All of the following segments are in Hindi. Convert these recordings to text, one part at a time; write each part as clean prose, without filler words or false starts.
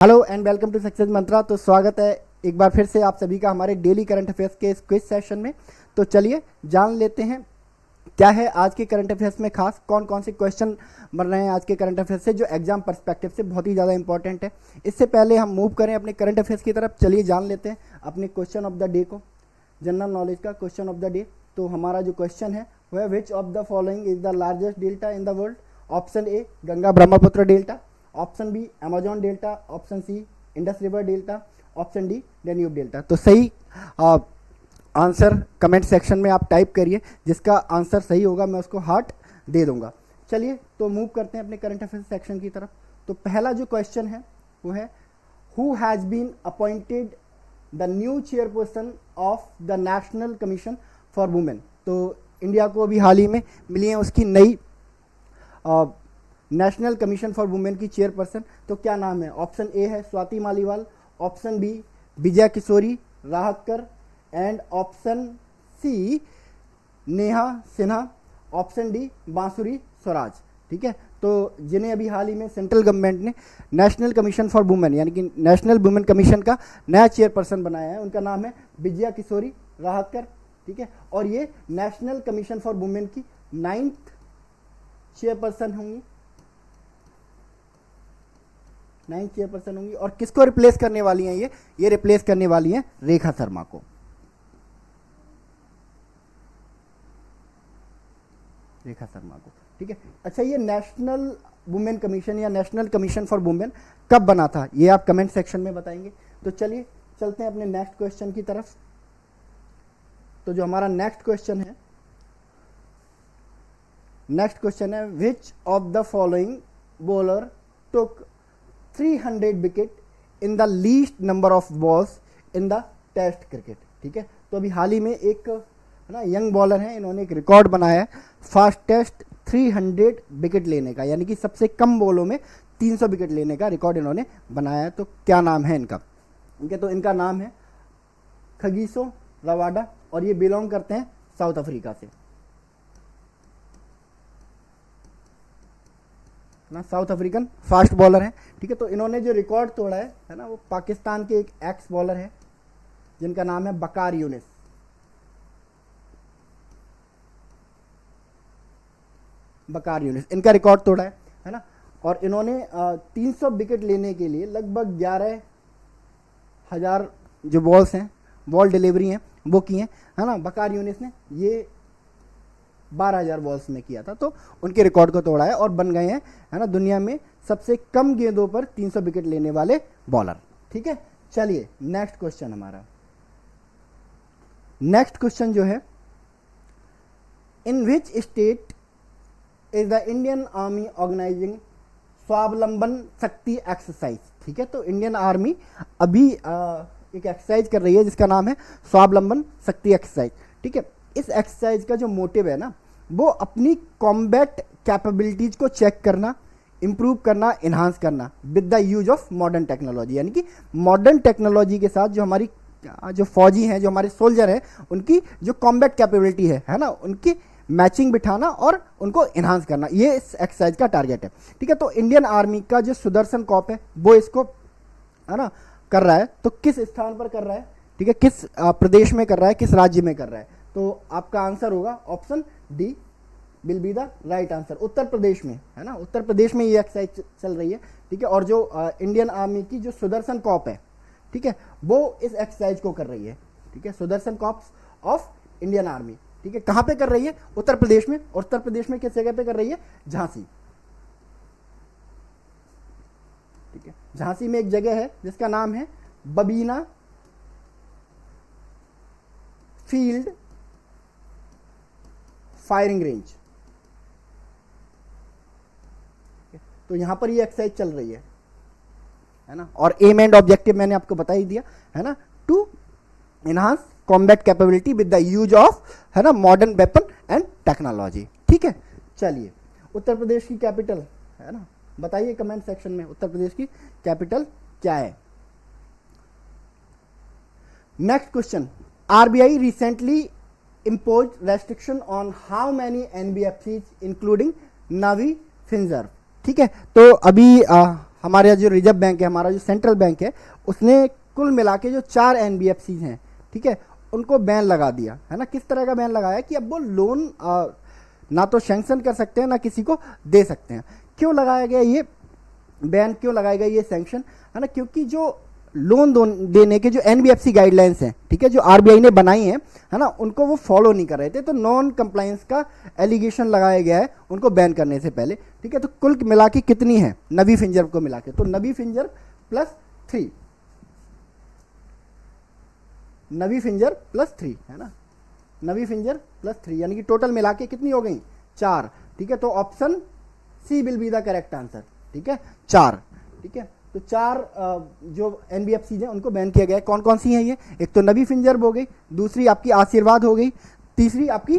Hello and welcome to success mantra. तो स्वागत है एक बार फिर से आप सभी का हमारे डेली करंट अफेयर्स के इस क्विज सेशन में। तो चलिए जान लेते हैं क्या है आज के करंट अफेयर्स में खास, कौन कौन से क्वेश्चन बन रहे हैं आज के करंट अफेयर्स से जो एग्जाम पर्सपेक्टिव से बहुत ही ज़्यादा इंपॉर्टेंट है। इससे पहले हम मूव करें अपने करंट अफेयर्स की तरफ, चलिए जान लेते हैं अपने क्वेश्चन ऑफ द डे को, जनरल नॉलेज का क्वेश्चन ऑफ द डे। तो हमारा जो क्वेश्चन है वह which of the following is the largest delta in the world. Option A Ganga Brahmaputra delta, option B Amazon delta, option C Indus river delta, option D Danube delta. तो सही आंसर कमेंट सेक्शन में आप टाइप करिए, जिसका आंसर सही होगा मैं उसको हार्ट दे दूंगा। चलिए तो मूव करते हैं अपने करंट अफेयर्स सेक्शन की तरफ। तो पहला जो क्वेश्चन है वो है who has been appointed the new chairperson of the national commission for women. तो इंडिया को अभी हाल ही में मिली है उसकी नई नेशनल कमीशन फॉर वुमेन की चेयरपर्सन। तो क्या नाम है? ऑप्शन ए है Swati Maliwal, option B Vijaya Kishori Rahatkar and option C Neha Sinha, option D Bansuri Swaraj. ठीक है, तो जिन्हें अभी हाल ही में सेंट्रल गवर्नमेंट ने नेशनल कमीशन फॉर वुमेन यानी कि नेशनल वुमेन कमीशन का नया चेयरपर्सन बनाया है, उनका नाम है विजया किशोरी राहतकर। ठीक है, और ये नेशनल कमीशन फॉर वुमेन की 9th चेयरपर्सन होंगी, 9th चेयरपर्सन होंगी। और किसको रिप्लेस करने वाली हैं? ये रिप्लेस करने वाली हैं रेखा शर्मा को। रेखा शर्मा को। ठीक है, अच्छा ये नेशनल वुमेन कमीशन या नेशनल कमीशन फॉर वुमेन कब बना था, ये आप कमेंट सेक्शन में बताएंगे। तो चलिए चलते हैं अपने नेक्स्ट क्वेश्चन की तरफ। तो जो हमारा नेक्स्ट क्वेश्चन है which of the following bowler took 300 wicket in the least number of balls in the test cricket. ठीक है, तो अभी हाल ही में एक है ना यंग बॉलर हैं, इन्होंने एक रिकॉर्ड बनाया है फास्टेस्ट 300 विकेट लेने का, यानी कि सबसे कम बॉलों में 300 विकेट लेने का रिकॉर्ड इन्होंने बनाया है। तो क्या नाम है इनका? तो इनका नाम है खगीसो रवाडा और ये बिलोंग करते हैं साउथ अफ्रीका से ना, साउथ अफ्रीकन फास्ट बॉलर हैं। ठीक है, तो इन्होंने जो रिकॉर्ड तोड़ा है ना, वो पाकिस्तान के एक एक्स बॉलर है जिनका नाम है बकार यूनिस। बकार यूनिस इनका रिकॉर्ड तोड़ा है ना, और इन्होंने 300 विकेट लेने के लिए लगभग 11,000 जो बॉल्स हैं, बॉल डिलीवरी हैं वो की हैं, है ना। बकार यूनिस ने ये 12,000 बॉल्स में किया था, तो उनके रिकॉर्ड को तोड़ा है और बन गए हैं, है ना, दुनिया में सबसे कम गेंदों पर 300 विकेट लेने वाले बॉलर। ठीक है, चलिए नेक्स्ट क्वेश्चन हमारा। नेक्स्ट क्वेश्चन जो है in which state is the Indian army organising Swavlamban Shakti exercise. ठीक है, तो इंडियन आर्मी अभी एक एक्सरसाइज कर रही है जिसका नाम है स्वावलंबन शक्ति एक्सरसाइज। ठीक है, इस एक्सरसाइज का जो मोटिव है ना, वो अपनी कॉम्बैट कैपेबिलिटीज को चेक करना, इंप्रूव करना, इन्हांस करना with the use of modern technology, यानी कि मॉडर्न टेक्नोलॉजी के साथ जो हमारी जो फौजी हैं, जो हमारे सोल्जर हैं, उनकी जो कॉम्बैट कैपेबिलिटी है ना, उनकी मैचिंग बिठाना और उनको इन्हांस करना, ये इस एक्सरसाइज का टारगेट है। ठीक है, तो इंडियन आर्मी का जो सुदर्शन कॉर्प है वो इसको है ना कर रहा है। तो किस स्थान पर कर रहा है? ठीक है, किस प्रदेश में कर रहा है, किस राज्य में कर रहा है? तो आपका आंसर होगा option D will be the right answer. Uttar Pradesh में, है ना, उत्तर प्रदेश में ये एक्सरसाइज चल रही है। ठीक है, और जो इंडियन आर्मी की जो सुदर्शन कॉर्प है, ठीक है, वो इस एक्सरसाइज को कर रही है। ठीक है, Sudarshan corps of Indian army. ठीक है, कहां पे कर रही है? उत्तर प्रदेश में। उत्तर प्रदेश में किस जगह पे कर रही है? झांसी। ठीक है, झांसी में एक जगह है जिसका नाम है बबीना फील्ड फायरिंग रेंज। तो यहां पर ये एक्सरसाइज चल रही है ना, और एम एंड ऑब्जेक्टिव मैंने आपको बता ही दिया है ना, to enhance combat capability with the use of, है ना, मॉडर्न वेपन एंड टेक्नोलॉजी। ठीक है, चलिए उत्तर प्रदेश की कैपिटल, है ना, बताइए कमेंट सेक्शन में उत्तर प्रदेश की कैपिटल क्या है। Next question, RBI recently imposed restriction on how many NBFCs including Navi Finzerve। ठीक है, तो अभी हमारे जो रिजर्व बैंक है, हमारा जो सेंट्रल बैंक है, उसने कुल मिला के जो 4 एनबीएफसी हैं, ठीक है, उनको बैन लगा दिया है ना। किस तरह का बैन लगाया कि अब वो लोन ना तो सैंक्शन कर सकते हैं ना किसी को दे सकते हैं। क्यों लगाया गया ये बैन, क्यों लगाया गया ये सैंक्शन, है ना? क्योंकि जो लोन देने के जो एनबीएफसी गाइडलाइंस हैं, ठीक है, जो आरबीआई ने बनाई हैं, है ना, उनको वो फॉलो नहीं कर रहे थे, तो नॉन कंप्लायंस का एलिगेशन लगाया गया है उनको बैन करने से पहले, ठीक है। तो कुल मिला के कितनी है नबी फिंजर को मिला के, तो नबी फिंजर प्लस 3, नबी फिंजर प्लस 3, है ना, नबी फिंजर प्लस 3, यानी कि टोटल मिला के कितनी हो गई 4, ठीक है। तो option C will be the correct answer, ठीक है, 4, ठीक है। तो 4 जो एनबीएफसी हैं उनको बैन किया गया है। कौन कौन सी हैं ये, एक तो नबी फिंजर हो गई, दूसरी आपकी आशीर्वाद हो गई, तीसरी आपकी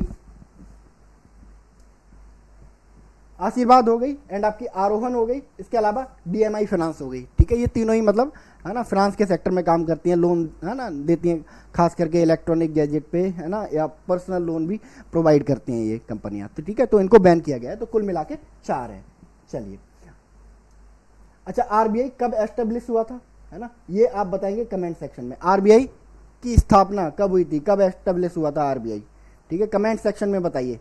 आशीर्वाद हो गई, एंड आपकी आरोहन हो गई, इसके अलावा डीएमआई फाइनेंस हो गई, ठीक है। ये तीनों ही मतलब, है ना, फ्रांस के सेक्टर में काम करती हैं, लोन, है ना, देती हैं, खास करके इलेक्ट्रॉनिक गैजेट पे, है ना, या पर्सनल लोन भी प्रोवाइड करती हैं ये कंपनियां, तो ठीक है। तो इनको बैन किया गया है, तो कुल मिला के 4 है। चलिए, अच्छा, आरबीआई कब एस्टेब्लिश हुआ था, है ना, ये आप बताएंगे कमेंट सेक्शन में। आरबीआई की स्थापना कब हुई थी, कब एस्टेब्लिश हुआ था आरबीआई, ठीक है, कमेंट सेक्शन में बताइए,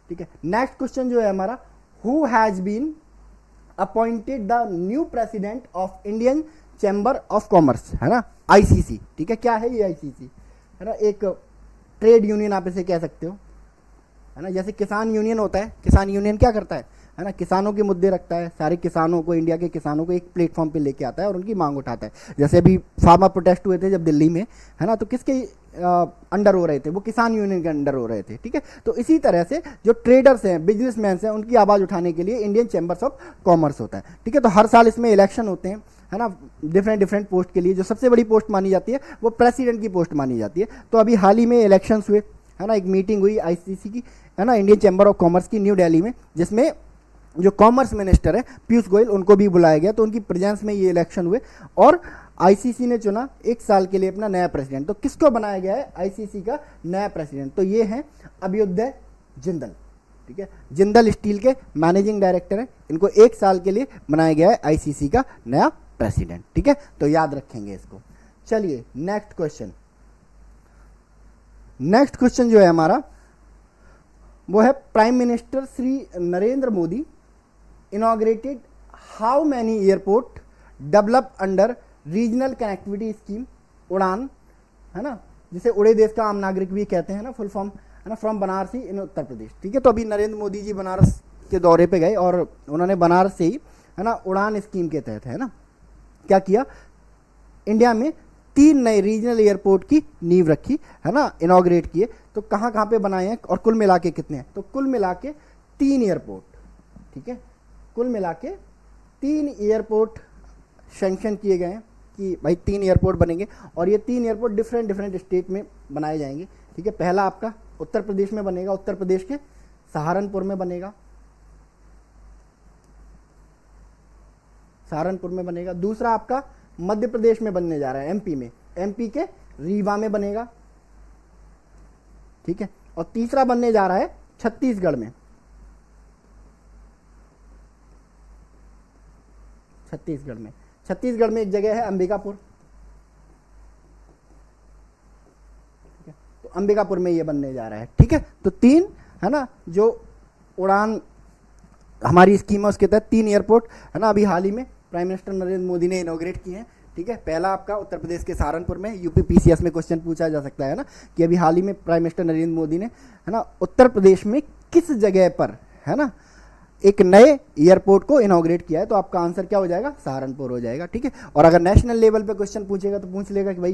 ठीक है। नेक्स्ट क्वेश्चन जो है हमारा, who has been appointed the new president of Indian chamber of commerce, है ना, आईसीसी, ठीक है। क्या है ये आईसीसी, है ना, एक ट्रेड यूनियन आप इसे कह सकते हो, है ना। जैसे किसान यूनियन होता है, किसान यूनियन क्या करता है ना, किसानों के मुद्दे रखता है, सारे किसानों को, इंडिया के किसानों को एक प्लेटफॉर्म पे लेके आता है और उनकी मांग उठाता है। जैसे अभी फार्मर प्रोटेस्ट हुए थे जब दिल्ली में, है ना, तो किसके अंडर हो रहे थे, वो किसान यूनियन के अंडर हो रहे थे, ठीक है। तो इसी तरह से जो ट्रेडर्स हैं, बिजनेसमैन हैं, उनकी आवाज़ उठाने के लिए इंडियन चैम्बर्स ऑफ कॉमर्स होता है, ठीक है। तो हर साल इसमें इलेक्शन होते हैं, है ना, डिफरेंट पोस्ट के लिए। जो सबसे बड़ी पोस्ट मानी जाती है वो प्रेसिडेंट की पोस्ट मानी जाती है। तो अभी हाल ही में इलेक्शंस हुए, है ना, एक मीटिंग हुई आईसीसी की, है ना, इंडियन चैम्बर ऑफ कॉमर्स की, न्यू दिल्ली में, जिसमें जो कॉमर्स मिनिस्टर है पीयूष गोयल, उनको भी बुलाया गया। तो उनकी प्रेजेंस में ये इलेक्शन हुए और आईसीसी ने चुना 1 साल के लिए अपना नया प्रेसिडेंट। तो किसको बनाया गया है आईसीसी का नया प्रेसिडेंट, तो ये है अभ्युदय जिंदल, ठीक है। जिंदल स्टील के मैनेजिंग डायरेक्टर हैं, इनको 1 साल के लिए बनाया गया है आईसीसी का नया प्रेसिडेंट, ठीक है। तो याद रखेंगे इसको। चलिए नेक्स्ट क्वेश्चन, नेक्स्ट क्वेश्चन जो है हमारा वो है, prime minister Shri Narendra Modi inaugurated how many airport develop under regional connectivity scheme उड़ान, है ना, जिसे उड़े देश का आम नागरिक भी कहते हैं ना, फुल फॉर्म, है ना, फ्रॉम बनारसी इन उत्तर प्रदेश, ठीक है। तो अभी नरेंद्र मोदी जी बनारस के दौरे पे गए और उन्होंने बनारस से ही, है ना, उड़ान स्कीम के तहत, है ना, क्या किया, इंडिया में 3 नए रीजनल एयरपोर्ट की नींव रखी, है ना, इनॉग्रेट किए। तो कहाँ कहाँ पे बनाए हैं और कुल मिला के कितने हैं, तो कुल मिला के 3 एयरपोर्ट, ठीक है, कुल मिला के 3 एयरपोर्ट सैंक्शन किए गए हैं कि भाई 3 एयरपोर्ट बनेंगे और ये 3 एयरपोर्ट डिफरेंट स्टेट में बनाए जाएंगे, ठीक है। पहला आपका उत्तर प्रदेश में बनेगा, उत्तर प्रदेश के सहारनपुर में बनेगा, सहारनपुर में बनेगा। दूसरा आपका मध्य प्रदेश में बनने जा रहा है, एमपी में, एमपी के रीवा में बनेगा, ठीक है। और तीसरा बनने जा रहा है छत्तीसगढ़ में, छत्तीसगढ़ में एक जगह है अंबिकापुर, ठीक है। तो अंबिकापुर में ये बनने जा रहा है, ठीक है। तो 3, है ना, जो उड़ान हमारी स्कीम है उसके तहत 3 एयरपोर्ट, है ना, अभी हाल ही में प्राइम मिनिस्टर नरेंद्र मोदी ने इनॉग्रेट किए हैं, ठीक है। पहला आपका उत्तर प्रदेश के सहारनपुर में, यूपी पीसीएस में क्वेश्चन पूछा जा सकता है ना, कि अभी हाल ही में प्राइम मिनिस्टर नरेंद्र मोदी ने, है ना, उत्तर प्रदेश में किस जगह पर, है ना, एक नए एयरपोर्ट को इनॉग्रेट किया है। तो आपका आंसर क्या हो जाएगा, सहारनपुर हो जाएगा, ठीक है। और अगर नेशनल लेवल पे क्वेश्चन पूछेगा तो पूछ लेगा कि भाई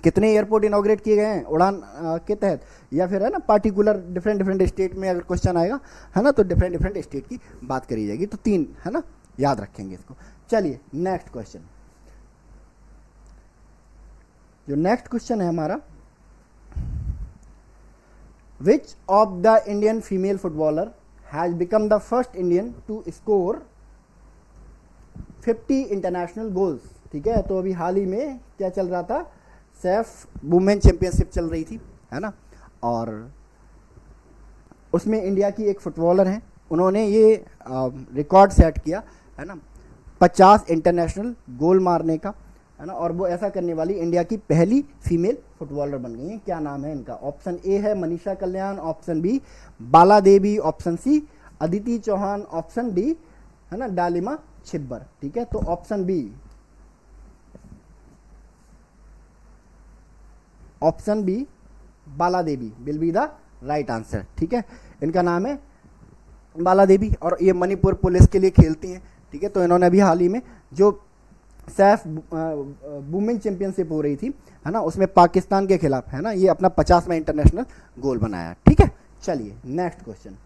कितने एयरपोर्ट इनॉग्रेट किए गए हैं उड़ान के तहत, या फिर, है ना, पार्टिकुलर डिफरेंट स्टेट में अगर क्वेश्चन आएगा, है ना, तो डिफरेंट स्टेट की बात करी जाएगी। तो 3, है ना, याद रखेंगे इसको। चलिए नेक्स्ट क्वेश्चन, जो नेक्स्ट क्वेश्चन है हमारा, which of the Indian female footballer has become the first Indian to score 50 international goals, ठीक है। तो अभी हाल ही में क्या चल रहा था, सैफ वुमेन चैंपियनशिप चल रही थी, है ना, और उसमें इंडिया की एक फुटबॉलर हैं, उन्होंने ये रिकॉर्ड सेट किया, है ना, 50 इंटरनेशनल गोल मारने का, है ना, और वो ऐसा करने वाली इंडिया की पहली फीमेल फुटबॉलर बन गई हैं। क्या नाम है इनका? ऑप्शन ए है Manisha Kalyan, option B Bala Devi, option C Aditi Chauhan, option D है ना डालिमा छिब्बर। ठीक है, तो option B, option B Bala Devi will be the right answer. ठीक है, इनका नाम है बाला देवी और ये मणिपुर पुलिस के लिए खेलती हैं। ठीक है, तो इन्होंने अभी हाल ही में जो सैफ वुमेन चैंपियनशिप हो रही थी, है ना, उसमें पाकिस्तान के खिलाफ, है ना, ये अपना 50वां इंटरनेशनल गोल बनाया। ठीक है, चलिए नेक्स्ट क्वेश्चन।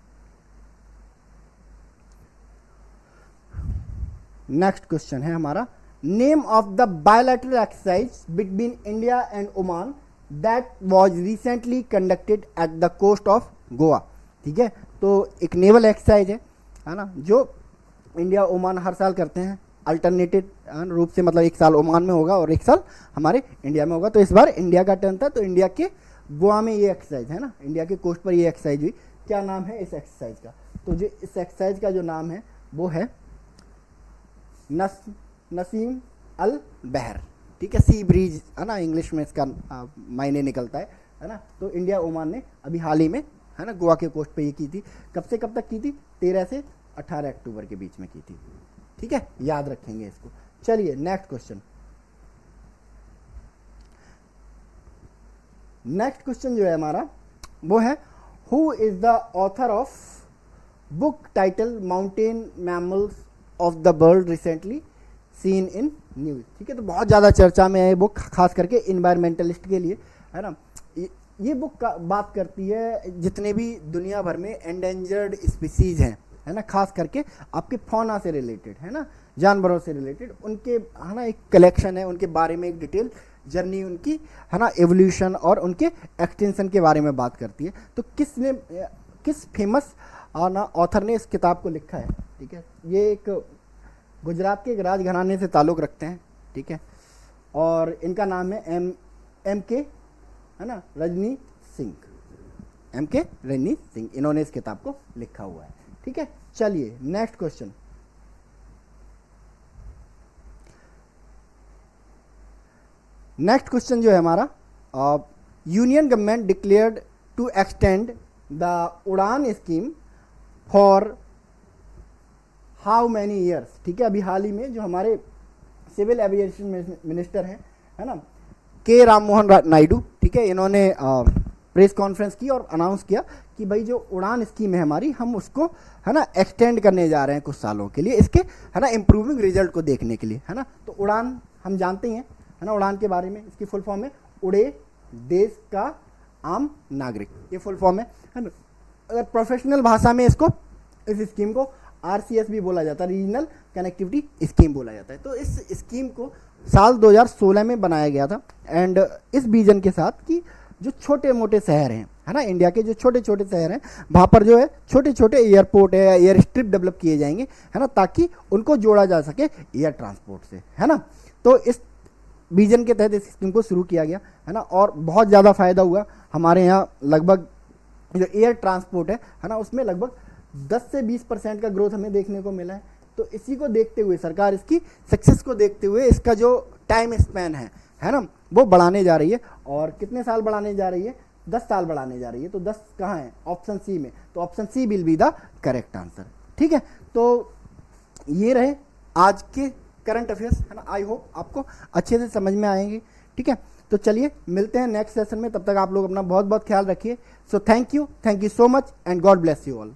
नेक्स्ट क्वेश्चन है हमारा, name of the bilateral exercise between India and Oman that was recently conducted at the coast of Goa. ठीक है, तो एक नेवल एक्सरसाइज है ना, जो इंडिया ओमान हर साल करते हैं अल्टरनेटेड रूप से, मतलब एक साल ओमान में होगा और एक साल हमारे इंडिया में होगा। तो इस बार इंडिया का टर्न था, तो इंडिया के गोवा में ये एक्सरसाइज, है ना, इंडिया के कोस्ट पर ये एक्सरसाइज हुई। क्या नाम है इस एक्सरसाइज का? तो जो इस एक्सरसाइज का जो नाम है वो है नसीम अल बहर। ठीक है, सी ब्रीज, है ना, इंग्लिश में इसका मायने निकलता है ना। तो इंडिया ओमान ने अभी हाल ही में, है ना, गोवा के कोस्ट पे ये की थी। कब से कब तक की थी? 13 से 18 अक्टूबर के बीच में की थी। ठीक है, याद रखेंगे इसको। चलिए नेक्स्ट क्वेश्चन। नेक्स्ट क्वेश्चन जो है हमारा वो है, who is the author of book title mountain mammals of the world recently seen in news. ठीक है, तो बहुत ज़्यादा चर्चा में है ये बुक, खास करके इन्वायरमेंटलिस्ट के लिए, है ना। ये बुक का बात करती है जितने भी दुनिया भर में एंडेंजर्ड स्पीसीज हैं, है ना, खास करके आपके फौना से रिलेटेड, है ना, जानवरों से रिलेटेड, उनके, है ना, एक कलेक्शन है, उनके बारे में एक डिटेल जर्नी उनकी, है ना, एवोल्यूशन और उनके एक्सटेंशन के बारे में बात करती है। तो किस फेमस ना ऑथर ने इस किताब को लिखा है? ठीक है, ये एक गुजरात के एक राजघराने से ताल्लुक़ रखते हैं। ठीक है, और इनका नाम है एम के, है ना, रजनी सिंह, एम के रजनी सिंह, इन्होंने इस किताब को लिखा हुआ है। ठीक है, चलिए नेक्स्ट क्वेश्चन। नेक्स्ट क्वेश्चन जो है हमारा, union government declared to extend the Udan scheme for how many years. ठीक है, अभी हाल ही में जो हमारे सिविल एविएशन मिनिस्टर हैं, है ना, के राम मोहन नायडू, ठीक है, इन्होंने प्रेस कॉन्फ्रेंस की और अनाउंस किया कि भाई जो उड़ान स्कीम है हमारी, हम उसको, है ना, एक्सटेंड करने जा रहे हैं कुछ सालों के लिए, इसके, है ना, इम्प्रूविंग रिजल्ट को देखने के लिए, है ना। तो उड़ान हम जानते ही हैं, है ना, उड़ान के बारे में, इसकी फुल फॉर्म है उड़े देश का आम नागरिक, ये फुल फॉर्म है ना। अगर प्रोफेशनल भाषा में इसको, इस स्कीम को RCS भी बोला जाता है, रीजनल कनेक्टिविटी स्कीम बोला जाता है। तो इस स्कीम को साल 2016 में बनाया गया था, एंड इस विजन के साथ कि जो छोटे मोटे शहर हैं, है ना, इंडिया के जो छोटे छोटे शहर हैं, वहाँ पर जो है छोटे छोटे एयरपोर्ट है, एयर स्ट्रिप डेवलप किए जाएंगे, है ना, ताकि उनको जोड़ा जा सके एयर ट्रांसपोर्ट से, है ना। तो इस विजन के तहत इस स्कीम को शुरू किया गया, है ना, और बहुत ज़्यादा फ़ायदा हुआ। हमारे यहाँ लगभग जो एयर ट्रांसपोर्ट है ना, उसमें लगभग 10 से 20% का ग्रोथ हमें देखने को मिला है। तो इसी को देखते हुए सरकार, इसकी सक्सेस को देखते हुए, इसका जो टाइम स्पैन है ना, वो बढ़ाने जा रही है। और कितने साल बढ़ाने जा रही है? 10 साल बढ़ाने जा रही है। तो 10 कहाँ है? ऑप्शन सी में। तो option C will be the correct answer. ठीक है, तो ये रहे आज के करंट अफेयर्स, है ना। आई होप आपको अच्छे से समझ में आएंगे। ठीक है, तो चलिए मिलते हैं नेक्स्ट सेशन में, तब तक आप लोग अपना बहुत बहुत ख्याल रखिए। So thank you so much and God bless you all.